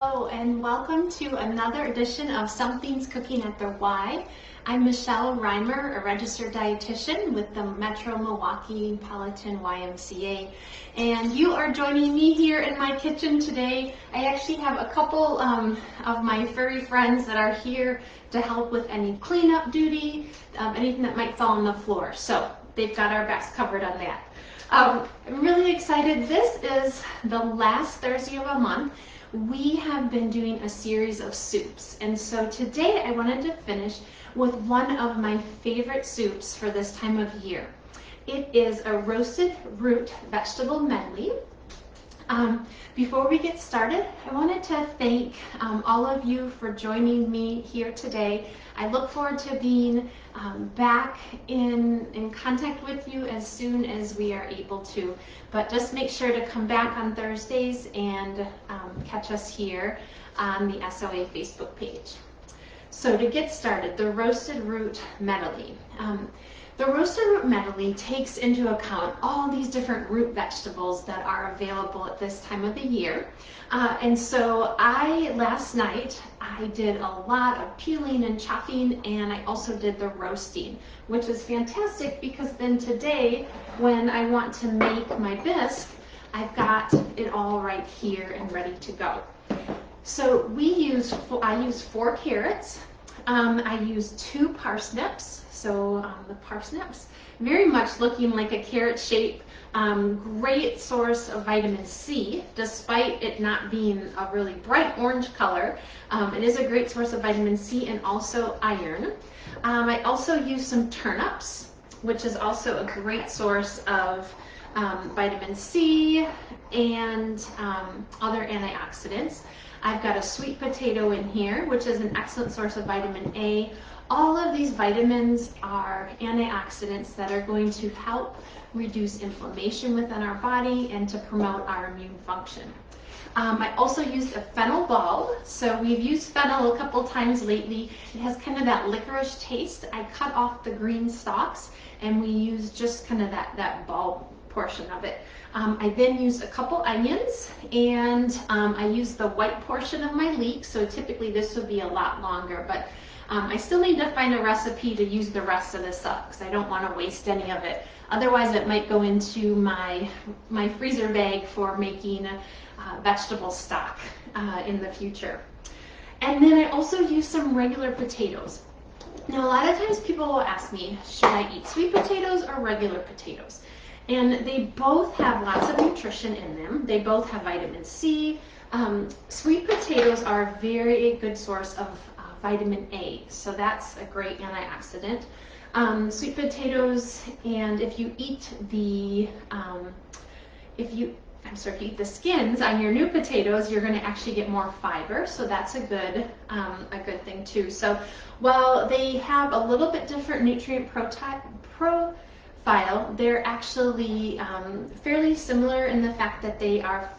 Hello and welcome to another edition of Something's Cooking at the Y. I'm Michelle Reimer, a registered dietitian with the Metro Milwaukee Peloton YMCA, and you are joining me here in my kitchen today. I actually have a couple of my furry friends that are here to help with any cleanup duty, anything that might fall on the floor. So they've got our backs covered on that. I'm really excited. This is the last Thursday of a month. We have been doing a series of soups, and so today I wanted to finish with one of my favorite soups for this time of year. It is a roasted root vegetable medley. Before we get started, I wanted to thank all of you for joining me here today. I look forward to being back in contact with you as soon as we are able to. But just make sure to come back on Thursdays and catch us here on the SOA Facebook page. So to get started, the roasted root medley. The roasted root medley takes into account all these different root vegetables that are available at this time of the year. And so last night, I did a lot of peeling and chopping, and I also did the roasting, which is fantastic because then today, when I want to make my bisque, I've got it all right here and ready to go. So I use 4 carrots. I use 2 parsnips. So the parsnips, very much looking like a carrot shape, great source of vitamin C, despite it not being a really bright orange color. It is a great source of vitamin C and also iron. I also use some turnips, which is also a great source of vitamin C and other antioxidants. I've got a sweet potato in here, which is an excellent source of vitamin A. All of these vitamins are antioxidants that are going to help reduce inflammation within our body and to promote our immune function. I also used a fennel bulb. So we've used fennel a couple times lately. It has kind of that licorice taste. I cut off the green stalks and we use just kind of that bulb portion of it. I then used a couple onions, and I used the white portion of my leek, so typically this would be a lot longer, but I still need to find a recipe to use the rest of this up because I don't want to waste any of it. Otherwise it might go into my freezer bag for making vegetable stock in the future. And then I also used some regular potatoes. Now a lot of times people will ask me, should I eat sweet potatoes or regular potatoes? And they both have lots of nutrition in them. They both have vitamin C. Sweet potatoes are a very good source of vitamin A, so that's a great antioxidant. Sweet potatoes, and if you eat the skins on your new potatoes, you're going to actually get more fiber, so that's a good thing too. So while they have a little bit different nutrient profile, they're actually fairly similar in the fact that they are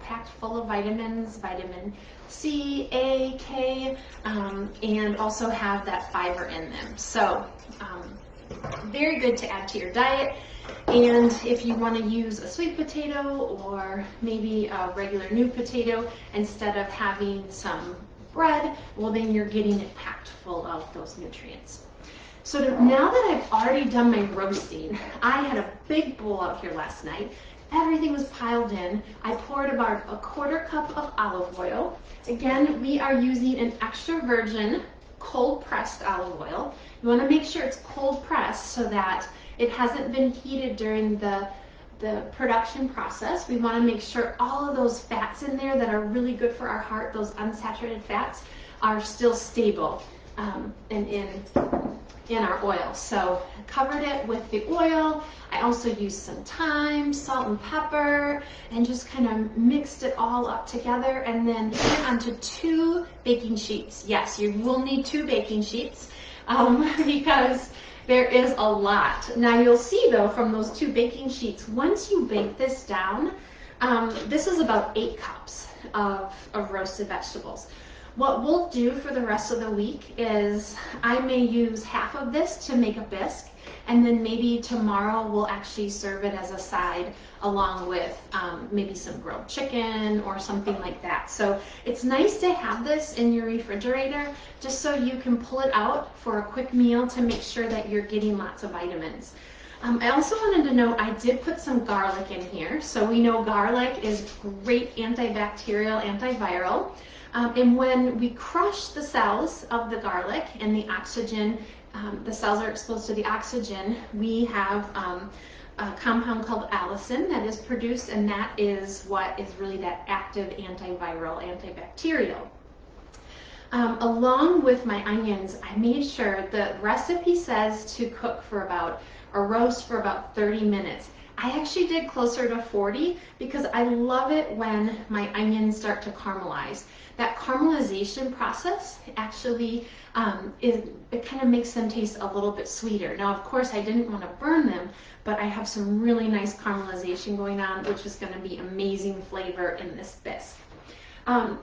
packed full of vitamins, vitamin C, A, K, and also have that fiber in them. So very good to add to your diet. And if you want to use a sweet potato or maybe a regular new potato instead of having some bread, well then you're getting it packed full of those nutrients. So now that I've already done my roasting, I had a big bowl out here last night. Everything was piled in. I poured about a 1/4 cup of olive oil. Again, we are using an extra virgin cold pressed olive oil. You want to make sure it's cold pressed so that it hasn't been heated during the production process. We want to make sure all of those fats in there that are really good for our heart, those unsaturated fats, are still stable in our oil. So I covered it with the oil. I also used some thyme, salt and pepper, and just kind of mixed it all up together, and then put it onto 2 baking sheets. Yes, you will need 2 baking sheets because there is a lot. Now you'll see though from those 2 baking sheets, once you bake this down, this is about 8 cups of roasted vegetables. What we'll do for the rest of the week is I may use half of this to make a bisque, and then maybe tomorrow we'll actually serve it as a side along with maybe some grilled chicken or something like that. So it's nice to have this in your refrigerator just so you can pull it out for a quick meal to make sure that you're getting lots of vitamins. I also wanted to note I did put some garlic in here. So we know garlic is great antibacterial, antiviral. And when we crush the cells of the garlic and the oxygen, the cells are exposed to the oxygen, we have a compound called allicin that is produced, and that is what is really that active antiviral, antibacterial. Along with my onions, I made sure the recipe says to cook for about, or roast for about 30 minutes. I actually did closer to 40 because I love it when my onions start to caramelize. That caramelization process actually it kind of makes them taste a little bit sweeter. Now, of course, I didn't want to burn them, but I have some really nice caramelization going on, which is going to be amazing flavor in this bisque.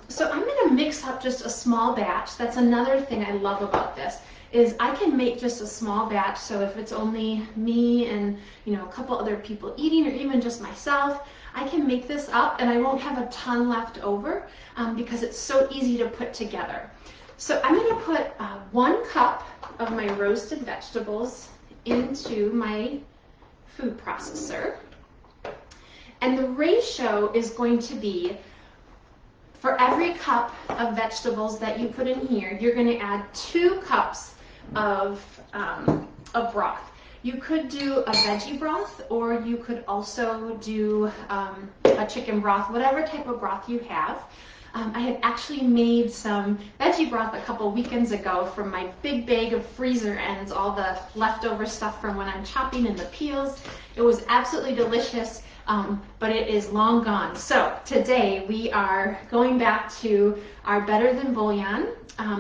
So I'm going to mix up just a small batch. That's another thing I love about this, is I can make just a small batch. So if it's only me and a couple other people eating, or even just myself, I can make this up and I won't have a ton left over because it's so easy to put together. So I'm going to put 1 cup of my roasted vegetables into my food processor. And the ratio is going to be, for every cup of vegetables that you put in here, you're going to add 2 cups of broth. You could do a veggie broth, or you could also do a chicken broth, whatever type of broth you have. I had actually made some veggie broth a couple weekends ago from my big bag of freezer ends, all the leftover stuff from when I'm chopping in the peels. It was absolutely delicious, but it is long gone. So today we are going back to our Better Than Bullion.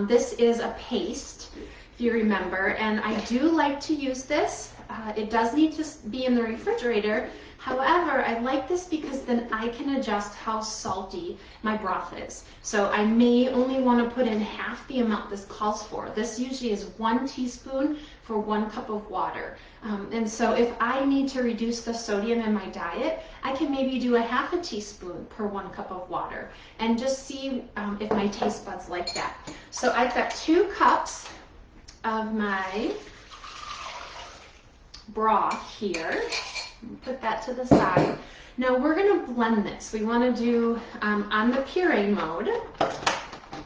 This is a paste, if you remember, and I do like to use this. It does need to be in the refrigerator. However, I like this because then I can adjust how salty my broth is. So I may only want to put in half the amount this calls for. This usually is 1 teaspoon for 1 cup of water. And so if I need to reduce the sodium in my diet, I can maybe do a half a teaspoon per 1 cup of water and just see if my taste buds like that. So I've got 2 cups of my broth here. Put that to the side. Now we're going to blend this. We want to do on the puree mode.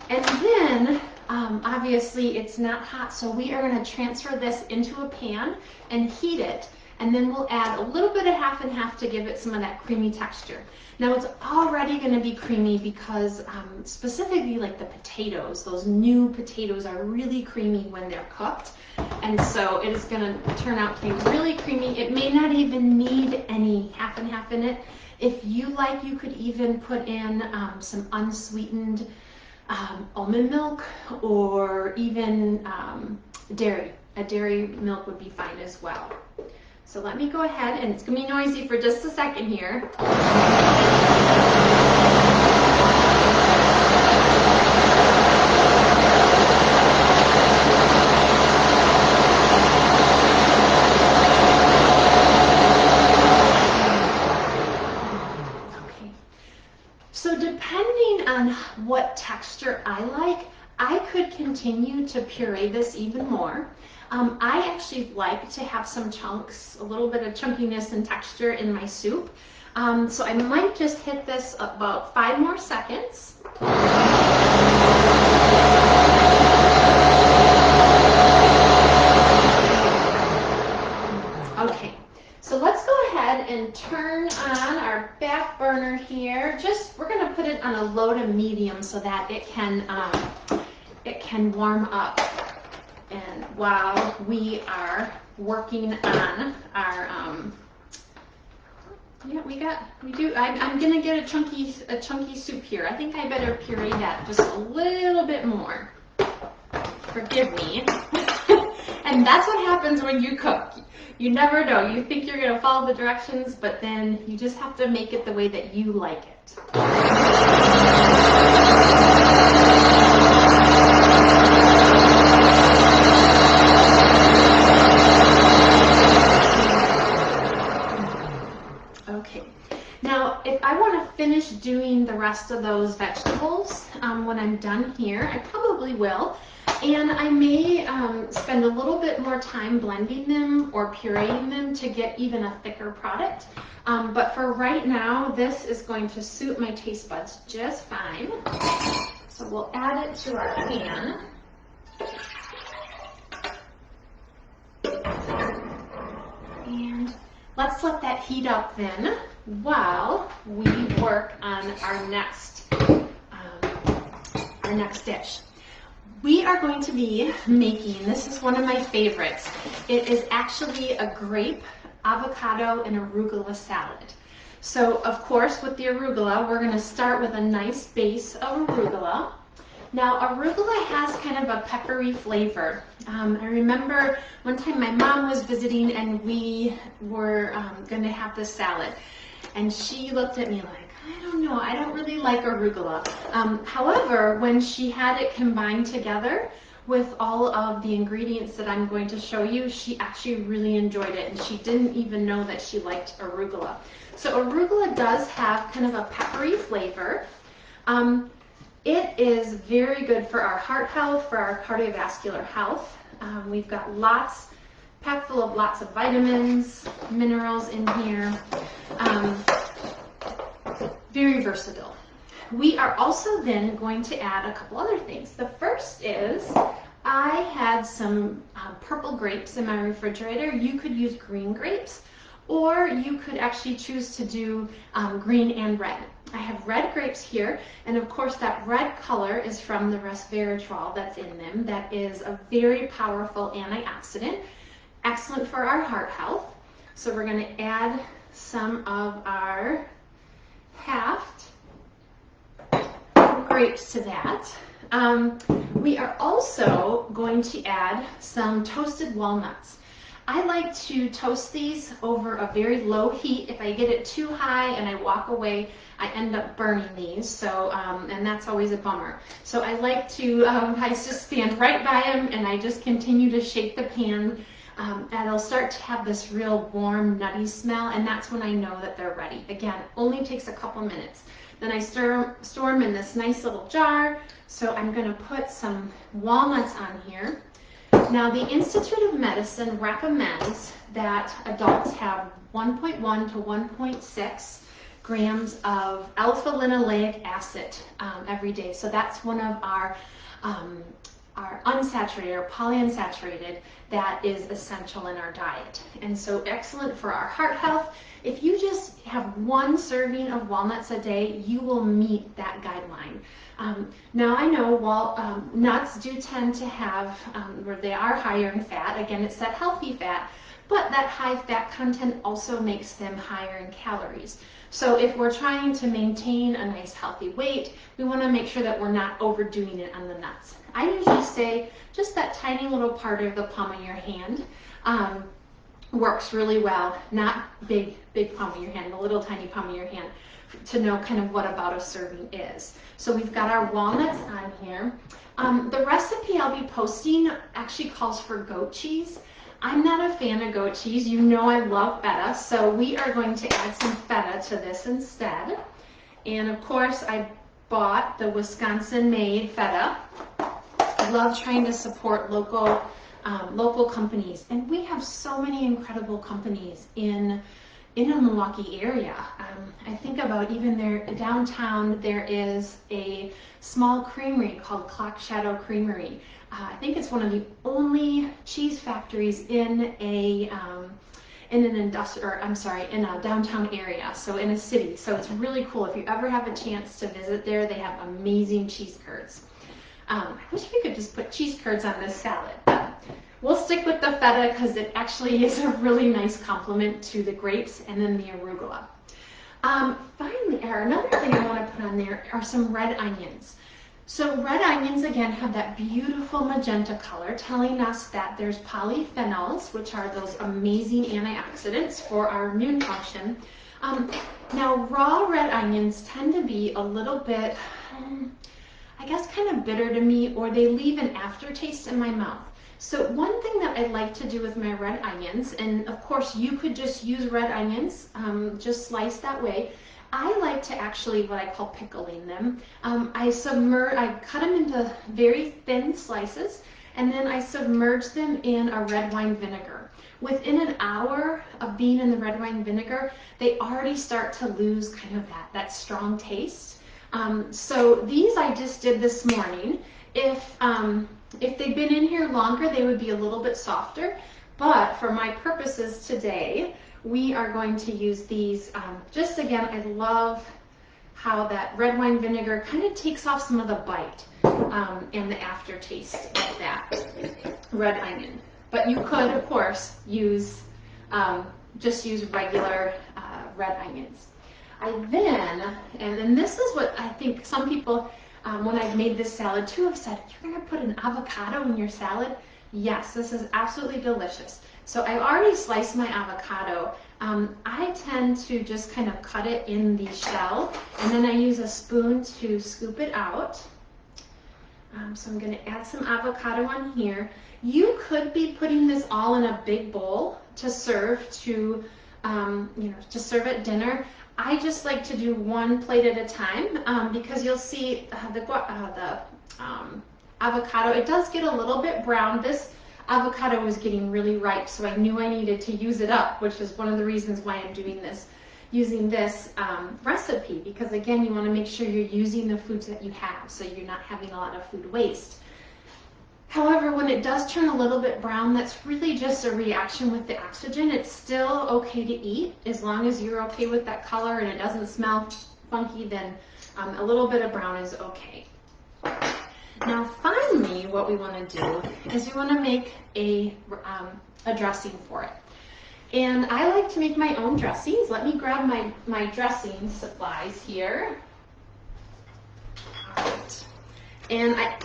And then obviously it's not hot, so we are going to transfer this into a pan and heat it. And then we'll add a little bit of half and half to give it some of that creamy texture. Now it's already going to be creamy because specifically like the potatoes, those new potatoes are really creamy when they're cooked. And so it is going to turn out to be really creamy. It may not even need any half and half in it. If you like, you could even put in some unsweetened almond milk, or even dairy. A dairy milk would be fine as well. So let me go ahead, and it's going to be noisy for just a second here. So depending on what texture I like, I could continue to puree this even more. I actually like to have some chunks, a little bit of chunkiness and texture in my soup. So I might just hit this about 5 more seconds. Okay. So let's go ahead and turn on our back burner here. We're going to put it on a low to medium so that it can warm up. And while we are working on our, I'm going to get a chunky soup here. I think I better puree that just a little bit more. Forgive me. And that's what happens when you cook. You never know. You think you're going to follow the directions, but then you just have to make it the way that you like it. rest of those vegetables when I'm done here. I probably will. And I may spend a little bit more time blending them or pureeing them to get even a thicker product. But for right now, this is going to suit my taste buds just fine. So we'll add it to our pan. And let's let that heat up then while we work on our next dish. We are going to be making, this is one of my favorites. It is actually a grape, avocado, and arugula salad. So of course with the arugula, we're going to start with a nice base of arugula. Now arugula has kind of a peppery flavor. I remember one time my mom was visiting and we were going to have this salad. And she looked at me like, I don't know, I don't really like arugula. However, when she had it combined together with all of the ingredients that I'm going to show you, she actually really enjoyed it, and she didn't even know that she liked arugula. So arugula does have kind of a peppery flavor. It is very good for our heart health, for our cardiovascular health. We've got packed full of lots of vitamins, minerals in here. Very versatile. We are also then going to add a couple other things. The first is I had some purple grapes in my refrigerator. You could use green grapes, or you could actually choose to do green and red. I have red grapes here, and of course that red color is from the resveratrol that's in them. That is a very powerful antioxidant, excellent for our heart health. So we're going to add some of our halved grapes to that. We are also going to add some toasted walnuts. I like to toast these over a very low heat. If I get it too high and I walk away, I end up burning these, so and that's always a bummer. So I like to, I just stand right by them and I just continue to shake the pan. And they'll start to have this real warm, nutty smell, and that's when I know that they're ready. Again, only takes a couple minutes. Then I store them in this nice little jar. So I'm going to put some walnuts on here. Now, the Institute of Medicine recommends that adults have 1.1 to 1.6 grams of alpha-linoleic acid every day. So that's one of our unsaturated or polyunsaturated that is essential in our diet. And so excellent for our heart health. If you just have one serving of walnuts a day, you will meet that guideline. Now I know nuts do tend to have, where they are higher in fat, again it's that healthy fat, but that high fat content also makes them higher in calories. So if we're trying to maintain a nice healthy weight, we want to make sure that we're not overdoing it on the nuts. I usually say just that tiny little part of the palm of your hand works really well, not big palm of your hand, the little tiny palm of your hand, to know kind of what about a serving is. So we've got our walnuts on here. The recipe I'll be posting actually calls for goat cheese. I'm not a fan of goat cheese. You know I love feta, so we are going to add some feta to this instead. And of course, I bought the Wisconsin-made feta. I love trying to support local companies, and we have so many incredible companies in the Milwaukee area. I think about even there downtown, there is a small creamery called Clock Shadow Creamery. I think it's one of the only cheese factories in a downtown area, so in a city. So it's really cool. If you ever have a chance to visit there, they have amazing cheese curds. I wish we could just put cheese curds on this salad, but we'll stick with the feta because it actually is a really nice complement to the grapes and then the arugula. Finally, another thing I want to put on there are some red onions. So red onions, again, have that beautiful magenta color, telling us that there's polyphenols, which are those amazing antioxidants for our immune function. Now, raw red onions tend to be a little bit, I guess, kind of bitter to me, or they leave an aftertaste in my mouth. So one thing that I like to do with my red onions, and of course you could just use red onions, just sliced that way, I like to actually what I call pickling them. I cut them into very thin slices, and then I submerge them in a red wine vinegar. Within an hour of being in the red wine vinegar, they already start to lose kind of that strong taste. So these I just did this morning. If they'd been in here longer, they would be a little bit softer. But for my purposes today, we are going to use these. Just again, I love how that red wine vinegar kind of takes off some of the bite and the aftertaste of that red onion. But you could, of course, just use regular red onions. And then this is what I think some people, when I've made this salad too, have said, you're going to put an avocado in your salad? Yes, this is absolutely delicious. So I've already sliced my avocado. I tend to just kind of cut it in the shell, and then I use a spoon to scoop it out. So I'm going to add some avocado on here. You could be putting this all in a big bowl to serve to serve at dinner. I just like to do one plate at a time because you'll see the avocado, it does get a little bit brown. This avocado was getting really ripe, so I knew I needed to use it up, which is one of the reasons why I'm using this recipe, because again, you want to make sure you're using the foods that you have so you're not having a lot of food waste. However, when it does turn a little bit brown, that's really just a reaction with the oxygen. It's still okay to eat as long as you're okay with that color and it doesn't smell funky, then a little bit of brown is okay. Now finally, what we want to do is we want to make a dressing for it. And I like to make my own dressings. Let me grab my dressing supplies here. All right. And I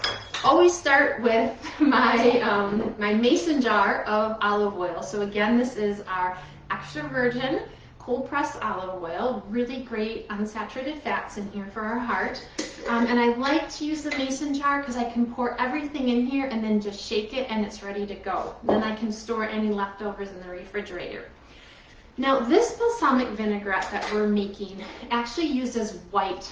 always start with my mason jar of olive oil. So again, this is our extra virgin cold pressed olive oil, really great unsaturated fats in here for our heart. And I like to use the mason jar because I can pour everything in here and then just shake it and it's ready to go. Then I can store any leftovers in the refrigerator. Now this balsamic vinaigrette that we're making actually uses white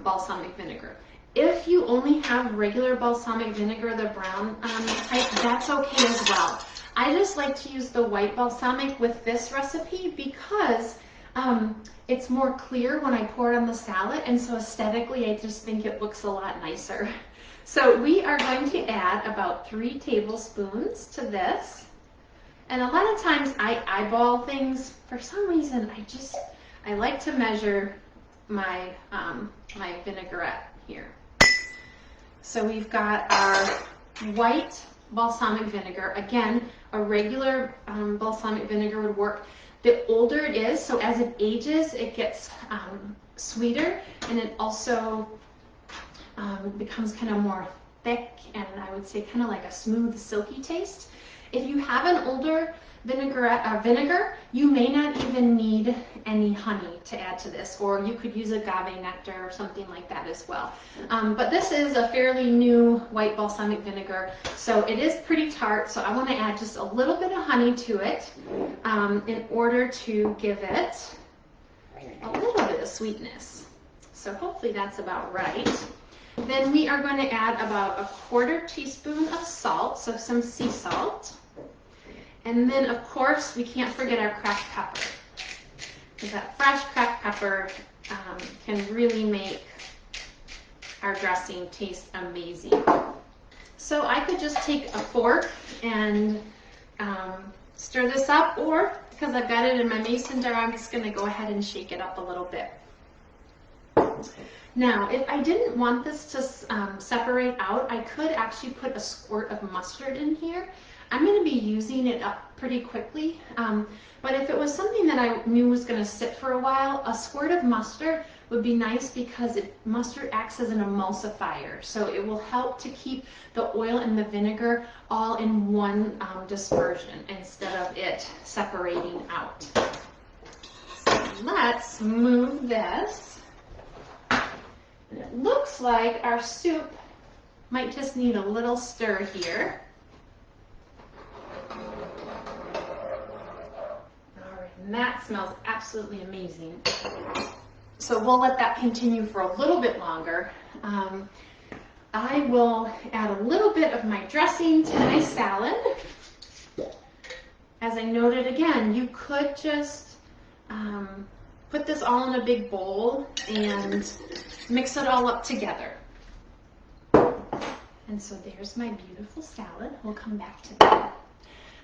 balsamic vinegar. If you only have regular balsamic vinegar, the brown type, that's okay as well. I just like to use the white balsamic with this recipe because it's more clear when I pour it on the salad, and so aesthetically I just think it looks a lot nicer. So we are going to add about 3 tablespoons to this. And a lot of times I eyeball things. For some reason, I like to measure my vinaigrette here. So we've got our white balsamic vinegar. Again, a regular balsamic vinegar would work. The older it is, so as it ages, it gets sweeter, and it also becomes kind of more thick, and I would say kind of like a smooth, silky taste. If you have an older vinegar, you may not even need any honey to add to this, or you could use agave nectar or something like that as well. But this is a fairly new white balsamic vinegar, so it is pretty tart, so I want to add just a little bit of honey to it in order to give it a little bit of sweetness. So hopefully that's about right. Then we are going to add about a 1/4 teaspoon of salt, so some sea salt. And then, of course, we can't forget our cracked pepper. Because that fresh cracked pepper can really make our dressing taste amazing. So I could just take a fork and stir this up, or because I've got it in my mason jar, I'm just going to go ahead and shake it up a little bit. Now, if I didn't want this to separate out, I could actually put a squirt of mustard in here. I'm going to be using it up pretty quickly, but if it was something that I knew was going to sit for a while, a squirt of mustard would be nice because mustard acts as an emulsifier, so it will help to keep the oil and the vinegar all in one dispersion instead of it separating out. So let's move this. And it looks like our soup might just need a little stir here. And that smells absolutely amazing. So we'll let that continue for a little bit longer. I will add a little bit of my dressing to my salad. As I noted again, you could just put this all in a big bowl and mix it all up together. And so there's my beautiful salad. We'll come back to that.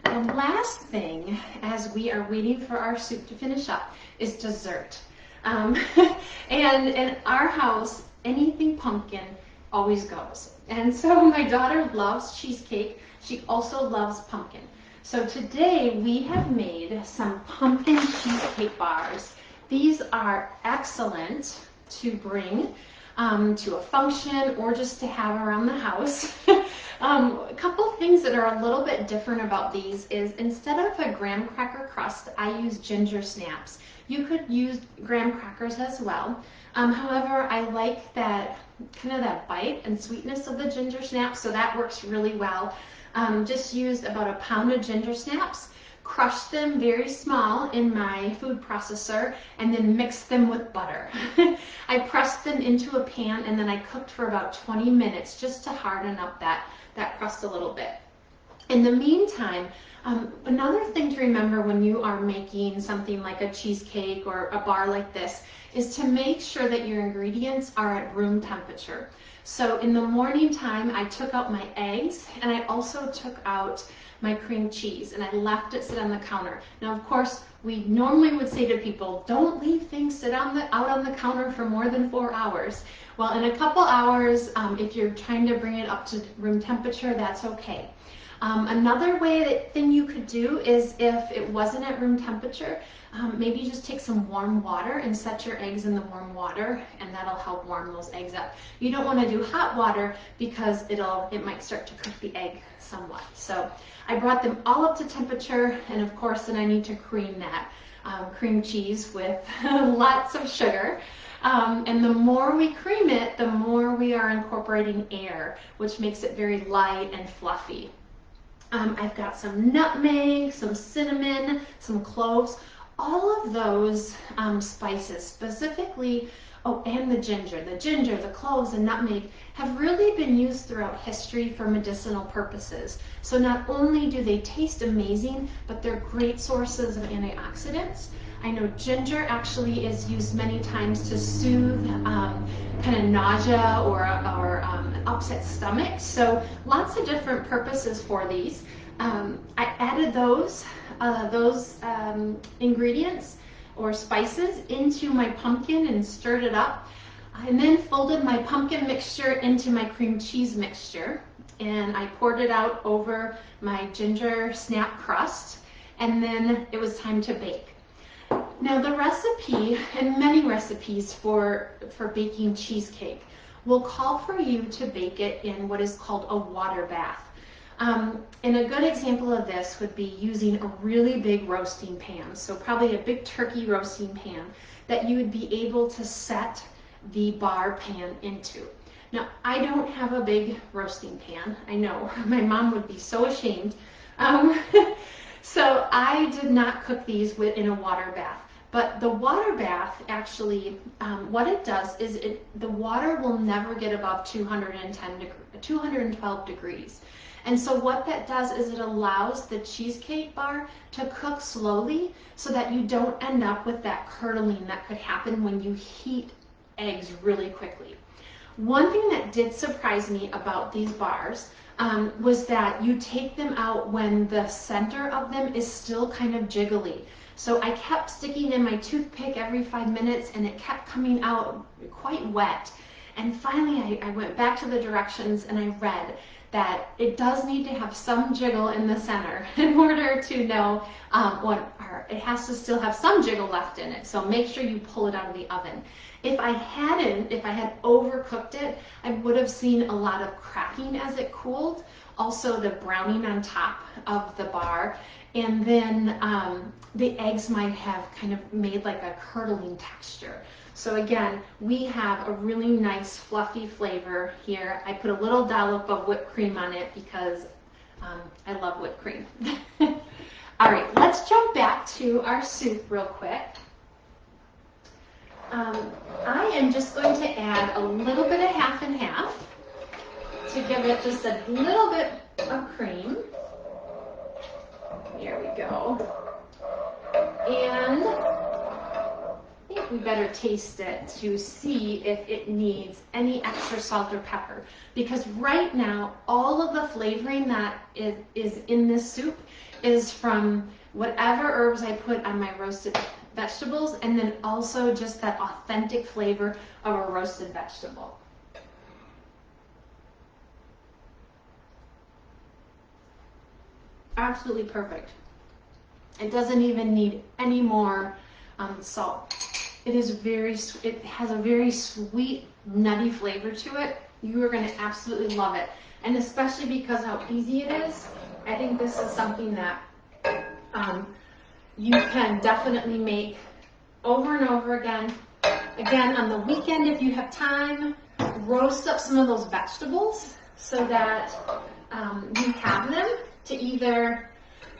The last thing, as we are waiting for our soup to finish up, is dessert. And in our house, anything pumpkin always goes. And so my daughter loves cheesecake. She also loves pumpkin. So today we have made some pumpkin cheesecake bars. These are excellent to bring to a function or just to have around the house. A couple things that are a little bit different about these is instead of a graham cracker crust, I use ginger snaps. You could use graham crackers as well. However, I like that kind of that bite and sweetness of the ginger snaps, so that works really well. Just used about a pound of ginger snaps, crushed them very small in my food processor, and then mixed them with butter. I pressed them into a pan and then I cooked for about 20 minutes just to harden up that crust a little bit. In the meantime, another thing to remember when you are making something like a cheesecake or a bar like this is to make sure that your ingredients are at room temperature. So in the morning time, I took out my eggs and I also took out my cream cheese and I left it sit on the counter. Now, of course, we normally would say to people, don't leave things sit out on the counter for more than 4 hours. Well, in a couple hours, if you're trying to bring it up to room temperature, that's okay. Another thing you could do is if it wasn't at room temperature, maybe just take some warm water and set your eggs in the warm water, and that'll help warm those eggs up. You don't want to do hot water because it might start to cook the egg somewhat. So I brought them all up to temperature, and of course then I need to cream that cream cheese with lots of sugar. And the more we cream it, the more we are incorporating air, which makes it very light and fluffy. I've got some nutmeg, some cinnamon, some cloves, all of those spices, specifically, and the ginger. The ginger, the cloves, and nutmeg have really been used throughout history for medicinal purposes. So not only do they taste amazing, but they're great sources of antioxidants. I know ginger actually is used many times to soothe kind of nausea or an upset stomach. So lots of different purposes for these. I added those ingredients or spices into my pumpkin and stirred it up, and then folded my pumpkin mixture into my cream cheese mixture, and I poured it out over my ginger snap crust, and then it was time to bake. Now the recipe, and many recipes for baking cheesecake, will call for you to bake it in what is called a water bath. And a good example of this would be using a really big roasting pan, so probably a big turkey roasting pan that you would be able to set the bar pan into. Now, I don't have a big roasting pan. I know, my mom would be so ashamed. So I did not cook these in a water bath. But the water bath actually, what it does is the water will never get above 212 degrees. And so what that does is it allows the cheesecake bar to cook slowly so that you don't end up with that curdling that could happen when you heat eggs really quickly. One thing that did surprise me about these bars was that you take them out when the center of them is still kind of jiggly. So I kept sticking in my toothpick every 5 minutes and it kept coming out quite wet. And finally I went back to the directions and I read that it does need to have some jiggle in the center in order to know it has to still have some jiggle left in it. So make sure you pull it out of the oven. If I had overcooked it, I would have seen a lot of cracking as it cooled, also the browning on top of the bar, and then the eggs might have kind of made like a curdling texture. So again, we have a really nice fluffy flavor here. I put a little dollop of whipped cream on it because I love whipped cream. All right, let's jump back to our soup real quick. I am just going to add a little bit of half and half to give it just a little bit of cream. There we go. And I think we better taste it to see if it needs any extra salt or pepper. Because right now, all of the flavoring that is in this soup is from whatever herbs I put on my roasted vegetables, and then also just that authentic flavor of a roasted vegetable. Absolutely perfect. It doesn't even need any more salt. It has a very sweet, nutty flavor to it. You are going to absolutely love it. And especially because how easy it is, I think this is something that you can definitely make over and over again. Again, on the weekend, if you have time, roast up some of those vegetables so that you have them to either,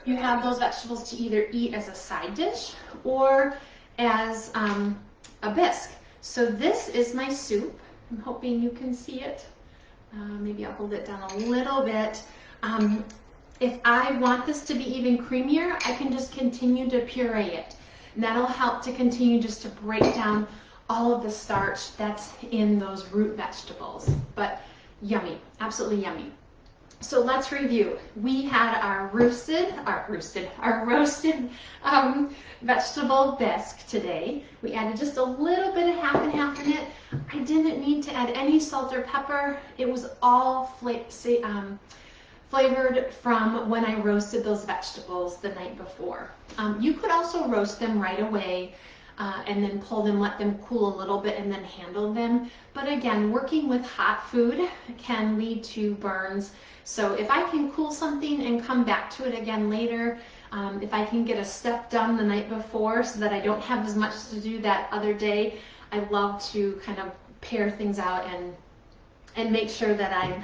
you have those vegetables to either eat as a side dish or as a bisque. So this is my soup. I'm hoping you can see it. Maybe I'll hold it down a little bit. If I want this to be even creamier, I can just continue to puree it. And that'll help to continue just to break down all of the starch that's in those root vegetables. But yummy, absolutely yummy. So let's review. We had our roasted vegetable bisque today. We added just a little bit of half and half in it. I didn't need to add any salt or pepper. It was all flavored from when I roasted those vegetables the night before. You could also roast them right away and then pull them, let them cool a little bit, and then handle them. But again, working with hot food can lead to burns. So if I can cool something and come back to it again later, if I can get a step done the night before so that I don't have as much to do that other day, I love to kind of pair things out and make sure that I'm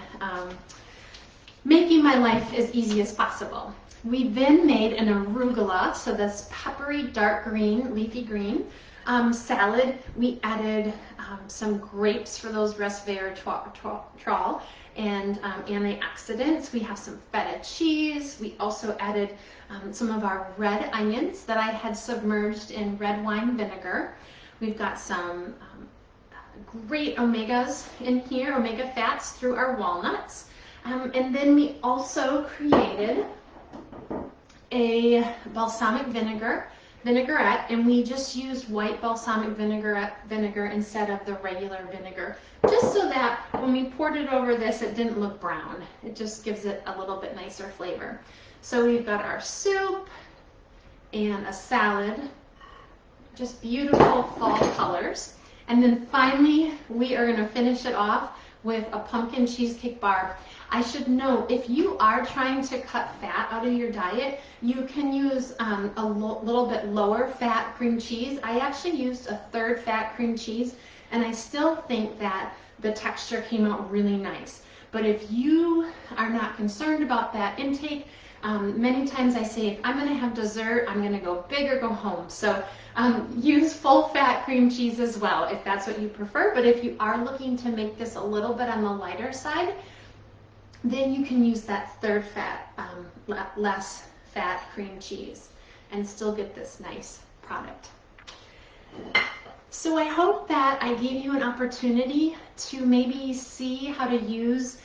making my life as easy as possible. We then made an arugula, so this peppery dark green, leafy green salad. We added some grapes for those resveratrol and antioxidants. We have some feta cheese. We also added some of our red onions that I had submerged in red wine vinegar. We've got some great omegas in here, omega fats through our walnuts. And then we also created a balsamic vinaigrette, and we just used white balsamic vinegar instead of the regular vinegar, just so that when we poured it over this, it didn't look brown. It just gives it a little bit nicer flavor. So we've got our soup and a salad, just beautiful fall colors. And then finally, we are going to finish it off with a pumpkin cheesecake bar. I should note, if you are trying to cut fat out of your diet, you can use a little bit lower fat cream cheese. I actually used a third fat cream cheese, and I still think that the texture came out really nice. But if you are not concerned about that intake, many times I say, if I'm going to have dessert, I'm going to go big or go home. So use full fat cream cheese as well, if that's what you prefer. But if you are looking to make this a little bit on the lighter side, then you can use that third fat, less fat cream cheese and still get this nice product. So I hope that I gave you an opportunity to maybe see how to use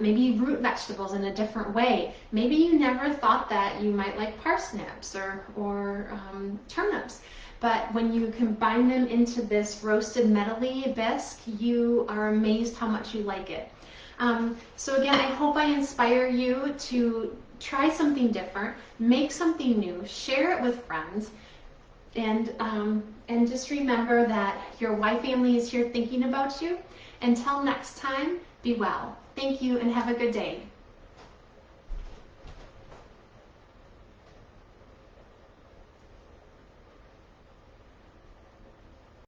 maybe root vegetables in a different way. Maybe you never thought that you might like parsnips or turnips, but when you combine them into this roasted Medley bisque, you are amazed how much you like it. So again, I hope I inspire you to try something different, make something new, share it with friends, and just remember that your Y family is here thinking about you. Until next time, be well. Thank you and have a good day.